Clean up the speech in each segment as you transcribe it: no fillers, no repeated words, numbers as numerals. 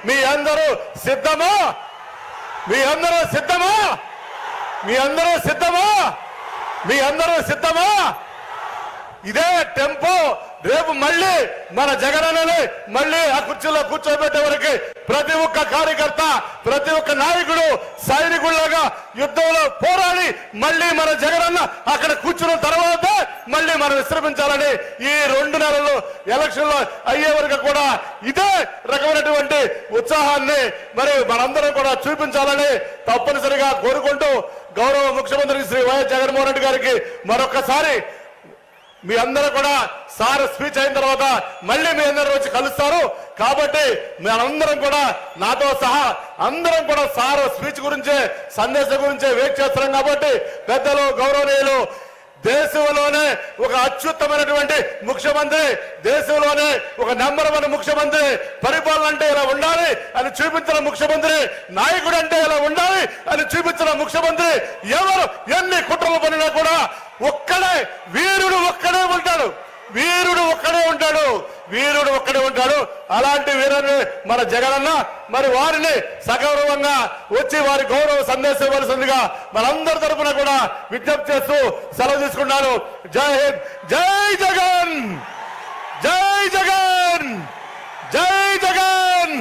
మీ అందరూ సిద్ధమా? మీ అందరూ సిద్ధమా? మీ అందరూ సిద్ధమా? మీ అందరూ సిద్ధమా? ఇదే టెంపో రేపు మళ్ళీ మన జగనన్నని మళ్ళీ ఆ కుర్చీలో కూర్చోబెట్టే వరకు ప్రతి ఒక్క కార్యకర్త, ప్రతి ఒక్క నాయకుడు సైనికుల్లాగా యుద్ధంలో పోరాడి మళ్ళీ మన జగనన్న అక్కడ కూర్చున్న తర్వాత మళ్ళీ మనం విశ్రమించాలని ఈ 2 నెలలు ఎలక్షన్ లో అయ్యే వరకు కూడా ఇదే రకమైనటువంటి ఉత్సాహాన్ని మరి మనందరం కూడా చూపించాలని తప్పనిసరిగా కోరుకుంటూ గౌరవ ముఖ్యమంత్రి శ్రీ వైఎస్ జగన్మోహన్ రెడ్డి గారికి మరొకసారి మీ అందరూ కూడా సార్ స్పీచ్ అయిన తర్వాత మళ్ళీ మీ అందరూ వచ్చి కలుస్తారు కాబట్టి మనందరం కూడా నాతో సహా అందరం కూడా సార్ స్పీచ్ గురించే సందేశం గురించే వెయిట్ చేస్తున్నాం కాబట్టి పెద్దలు గౌరవనీయులు దేశంలోనే ఒక అత్యుత్తమైనటువంటి ముఖ్యమంత్రి, దేశంలోనే ఒక నెంబర్ 1 ముఖ్యమంత్రి, పరిపాలన అంటే ఇలా ఉండాలి అని చూపించిన ముఖ్యమంత్రి, నాయకుడు అంటే ఇలా ఉండాలి అని చూపించిన ముఖ్యమంత్రి, ఎవరు ఎన్ని కుట్రలు పడినా కూడా ఒక్కడే వీరుడు ఒక్కడే ఉంటాడు, వీరుడు ఒక్కడే ఉంటాడు, వీరుడు ఒక్కడే ఉంటాడు. అలాంటి వీరుని మన జగనన్న మరి వారిని సగౌరవంగా వచ్చి వారి గౌరవ సందేశం ఇవ్వాల్సిందిగా మనందరి తరఫున కూడా విజ్ఞప్తి చేస్తూ సెలవు తీసుకున్నాను. జై హింద్, జై జగన్, జై జగన్, జై జగన్.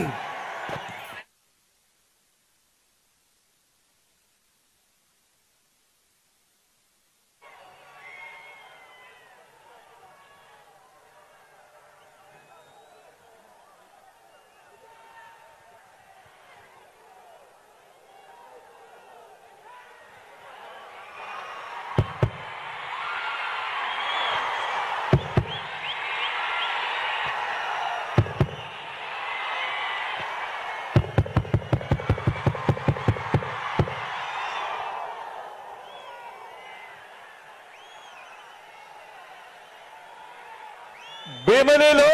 భీమిలిలో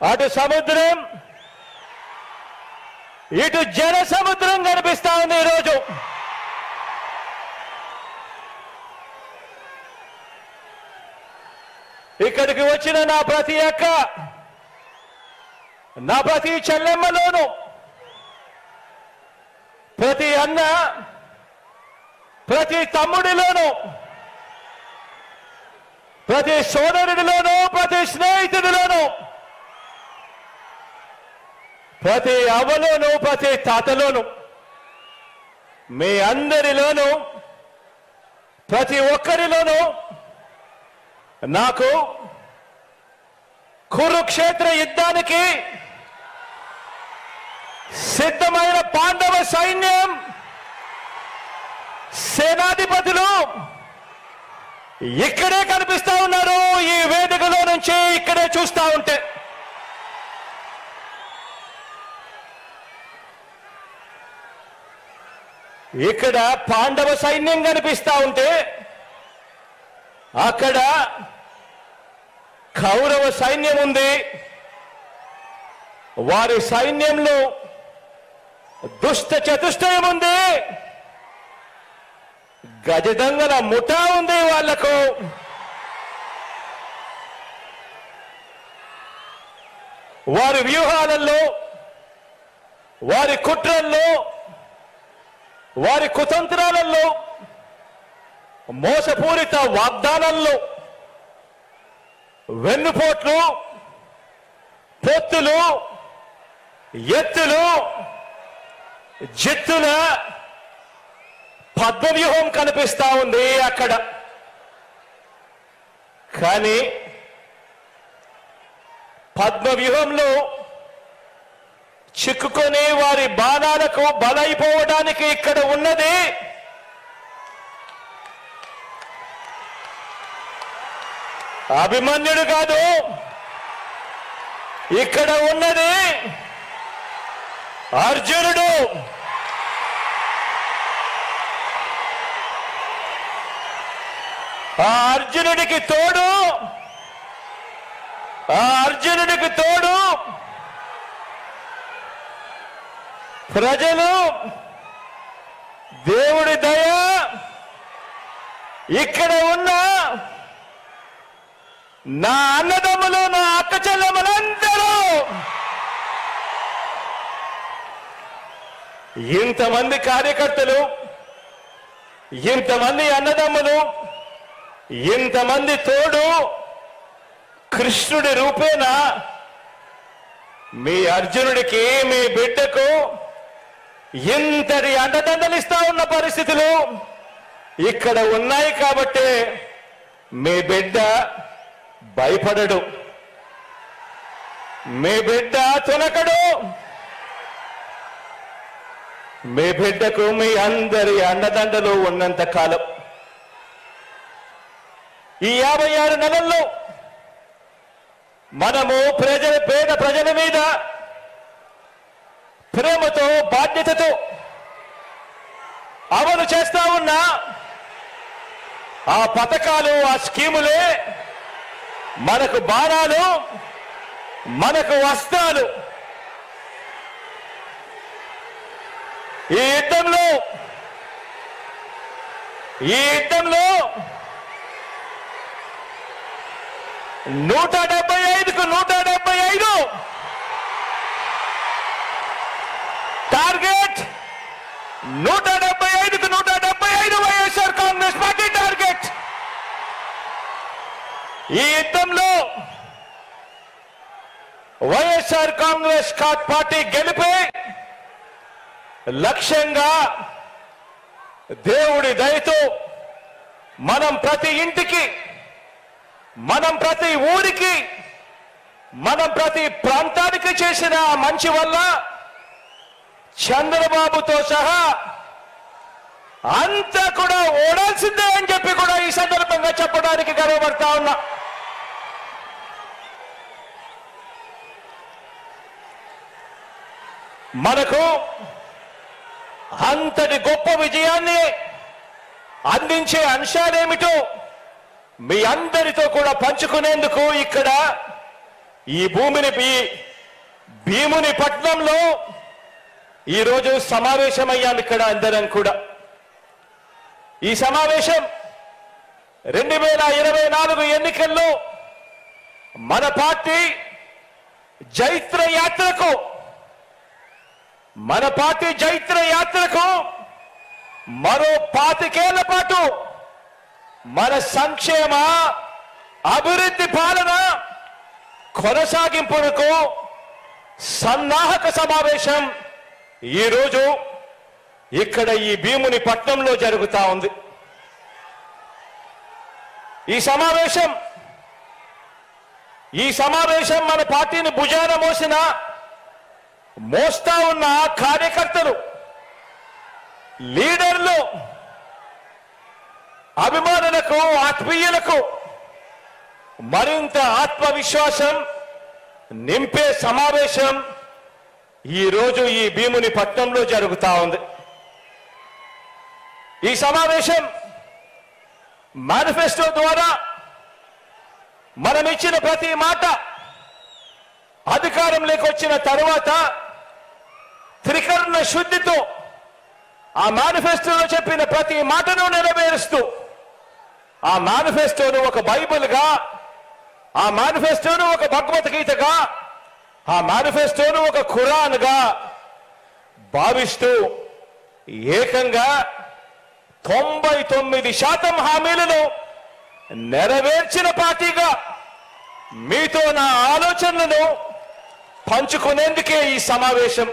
అటు సముద్రం ఇటు జన సముద్రం కనిపిస్తా ఉంది. ఈరోజు ఇక్కడికి వచ్చిన నా ప్రతి అక్క, నా ప్రతి చెల్లెమ్మలోను, ప్రతి అన్న, ప్రతి తమ్ముడిలోను, ప్రతి సోదరుడిలోను, ప్రతి స్నేహితుడిలోను, ప్రతి అవ్వలోను, ప్రతి తాతలోను, మీ అందరిలోను, ప్రతి ఒక్కరిలోను నాకు కురుక్షేత్ర యుద్ధానికి సిద్ధమైన పాండవ సైన్యం సేనాధిపతులు ఇక్కడే కనిపిస్తా ఉన్నారు. ఈ వేదికలో నుంచి ఇక్కడే చూస్తా ఉంటే ఇక్కడ పాండవ సైన్యం కనిపిస్తా ఉంటే అక్కడ కౌరవ సైన్యం ఉంది. వారి సైన్యంలో దుష్ట చతుష్టయం ఉంది, గజదంగల ముఠా ఉంది. వాళ్లకు వారి వ్యూహాలలో, వారి కుట్రల్లో, వారి కుతంత్రాలలో, మోసపూరిత వాగ్దానాల్లో, వెన్నుపోట్లు, పొత్తులు, ఎత్తులు, జిత్తుల పద్మవ్యూహం కనిపిస్తా ఉంది అక్కడ. కానీ పద్మవ్యూహంలో చిక్కుకొని వారి బాణాలకు బలైపోవడానికి ఇక్కడ ఉన్నది అభిమన్యుడు కాదు, ఇక్కడ ఉన్నది అర్జునుడు. ఆ అర్జునుడికి తోడు ప్రజలు, దేవుడి దయ, ఇక్కడ ఉన్న నా అన్నదమ్ములు, నా అక్క చెల్లెమ్మలందరూ ఇంతమంది కార్యకర్తలు, ఇంతమంది అన్నదమ్ములు, ఇంతమంది తోడు కృష్ణుడి రూపేణ మీ అర్జునుడికి, మీ బిడ్డకు ఇంతటి అండదండలిస్తా ఉన్న పరిస్థితులు ఇక్కడ ఉన్నాయి కాబట్టి మీ బిడ్డ భయపడడు, మీ బిడ్డ తునకడు. మీ బిడ్డకు మీ అందరి అండదండలు ఉన్నంత కాలం ఈ 56 నెలల్లో మనము పేద ప్రజల మీద ప్రేమతో, బాధ్యతతో అమలు చేస్తా ఉన్న ఆ పథకాలు, ఆ స్కీములే మనకు బాణాలు, మనకు వస్త్రాలు. ఈ యుద్ధంలో 175కు 175 టార్గెట్, 175కు 175 వైఎస్ఆర్ కాంగ్రెస్ పార్టీ టార్గెట్. ఈ యుద్ధంలో వైఎస్ఆర్ కాంగ్రెస్ పార్టీ గెలిపే లక్ష్యంగా దేవుడి దయతో మనం ప్రతి ఇంటికి, మనం ప్రతి ఊరికి, మనం ప్రతి ప్రాంతానికి చేసిన మంచి వల్ల చంద్రబాబుతో సహా అంతా కూడా ఓడాల్సిందే అని చెప్పి కూడా ఈ సందర్భంగా చెప్పడానికి గర్వపడతా ఉన్నా. మనకు అంతటి గొప్ప విజయాన్ని అందించే అంశాలేమిటో మీ అందరితో కూడా పంచుకునేందుకు ఇక్కడ ఈ భీముని పట్నంలో ఈరోజు సమావేశమయ్యాం. ఇక్కడ అందరం కూడా ఈ సమావేశం 2024 ఎన్నికల్లో మన పార్టీ జైత్ర యాత్రకు మరో 25 ఏళ్ల పాటు మన సంక్షేమ అభివృద్ధి పాలన కొనసాగింపునకు సన్నాహక సమావేశం ఈరోజు ఇక్కడ ఈ భీముని పట్నంలో జరుగుతా ఉంది. ఈ సమావేశం మన పార్టీని భుజాన మోస్తా ఉన్న కార్యకర్తలు, లీడర్లు, అభిమానులకు, ఆత్మీయులకు మరింత ఆత్మవిశ్వాసం నింపే సమావేశం ఈరోజు ఈ భీముని పట్నంలో జరుగుతా ఉంది. ఈ సమావేశం మేనిఫెస్టో ద్వారా మనం ఇచ్చిన ప్రతి మాట అధికారంలోకి వచ్చిన తరువాత త్రికరణ శుద్ధితో ఆ మేనిఫెస్టోలో చెప్పిన ప్రతి మాటను నెరవేరుస్తూ, ఆ మేనిఫెస్టోను ఒక బైబిల్గా, ఆ మేనిఫెస్టోను ఒక భగవద్గీతగా, ఆ మేనిఫెస్టోను ఒక ఖురాన్గా భావిస్తూ ఏకంగా 99% హామీలను నెరవేర్చిన పార్టీగా మీతో నా ఆలోచనలను పంచుకునేందుకే ఈ సమావేశం.